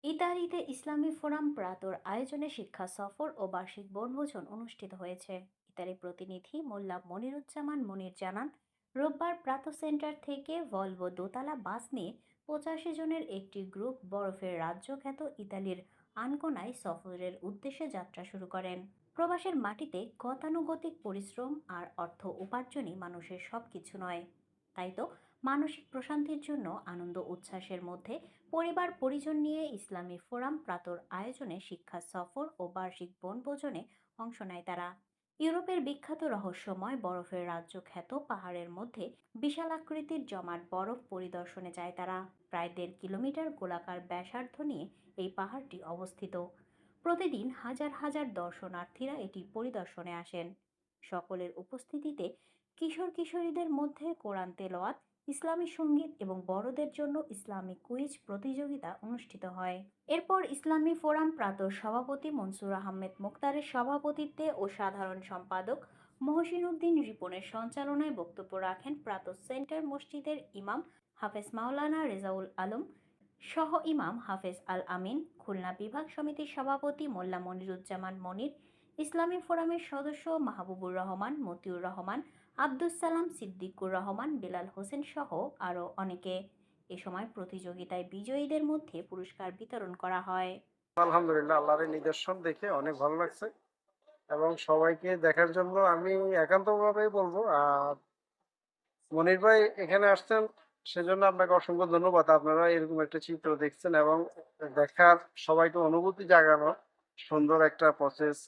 ইতালিতে ইসলামী ফোরাম প্রাতর আয়োজনে শিক্ষা সফর ও বার্ষিক বনভোজন অনুষ্ঠিত হয়েছে। ইতালি প্রতিনিধি মোল্লা মনিরুজ্জামান মনির জানান, রোববার প্রাতো সেন্টার থেকে ভলভো দোতলা বাস নিয়ে 85 জনের একটি গ্রুপ বরফের রাজ্য খ্যাত ইতালির আনকোনায় সফরের উদ্দেশ্যে যাত্রা শুরু করেন। প্রবাসের মাটিতে গতানুগতিক পরিশ্রম আর অর্থ উপার্জনই মানুষের সবকিছু নয়। তাই তো মানসিক প্রশান্তির জন্য আনন্দ উচ্ছ্বাসের মধ্যে পরিবার পরিজন নিয়ে ইসলামী ফোরাম প্রাতর আয়োজনে শিক্ষা সফর ও বার্ষিক বনভোজনে অংশ নেয় তারা। ইউরোপের বিখ্যাত রহস্যময় বরফের রাজ্য খ্যাত পাহাড়ের মধ্যে বিশাল আকৃতির জমাট বরফ পরিদর্শনে যায় তারা। প্রায় 1.5 কিলোমিটার গোলাকার ব্যাসার্ধ নিয়ে এই পাহাড়টি অবস্থিত। প্রতিদিন হাজার হাজার দর্শনার্থীরা এটি পরিদর্শনে আসেন। সকলের উপস্থিতিতে কিশোর কিশোরীদের মধ্যে কোরআন তেলাওয়াত, ইসলামী সঙ্গীত এবং বড়দের জন্য ইসলামিক কুইজ প্রতিযোগিতা অনুষ্ঠিত হয়। এরপর ইসলামী ফোরাম প্রাতর সভাপতি মনসুর আহমেদ মুখতারের সভাপতিত্বে ও সাধারণ সম্পাদক মহসিন উদ্দিন রিপনের সঞ্চালনায় বক্তব্য রাখেন প্রাতর সেন্টার মসজিদের ইমাম হাফেজ মাওলানা রেজাউল আলম, সহ ইমাম হাফেজ আল আমিন, খুলনা বিভাগ সমিতির সভাপতি মোল্লা মনিরুজ্জামান মনির, ইসলামী ফোরামের সদস্য মাহবুবুর রহমান, মতিউর রহমান, আব্দুস সালাম, সিদ্দিকুর রহমান, বেলাল হোসেন সহ আরও অনেকে। এ সময় প্রতিযোগিতায় বিজয়ীদের মধ্যে পুরস্কার বিতরণ করা হয়। আলহামদুলিল্লাহ, আল্লাহর এই নিদর্শন দেখে অনেক ভালো লাগছে এবং সবাইকে দেখার জন্য আমি একান্তভাবেই বলবো। আর মনির ভাই এখানে আসছেন, সেজন্য আপনাকে অসংখ্য ধন্যবাদ। আপনারা এরকম একটা চিত্র দেখছেন এবং দেখার সবাইকে অনুভূতি জাগানো সুন্দর একটা প্রসেস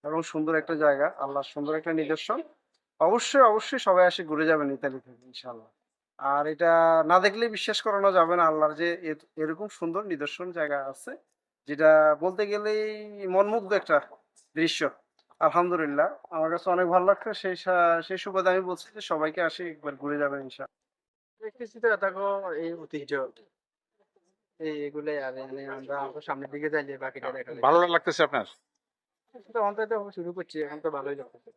এবং সুন্দর একটা জায়গা, আল্লাহর সুন্দর একটা নিদর্শন। অবশ্যই অবশ্যই সবাই এসে ঘুরে যাবেন ইতালি থেকে ইনশাআল্লাহ। আর এটা না দেখলে বিশ্বাস করানো যাবে না আল্লাহর যে এরকম সুন্দর নিদর্শন জায়গা আছে, যেটা বলতে গেলেই মনমুগ্ধ একটা দৃশ্য। আলহামদুলিল্লাহ, আমার কাছে অনেক ভালো লাগছে। সেই সুবাদে আমি বলছি যে সবাইকে আসি একবার ঘুরে যাবেন ইনশাআল্লাহ। দেখতেছি তো দেখো এই ঐতিহ্য এগুলাই আর আমরা সামনের দিকে যাইলে বাকিটা দেখা ভালো যাবে। লাগতেছে আপনার? তো অন্তত শুরু করছি, এখন তো ভালোই লাগতেছে।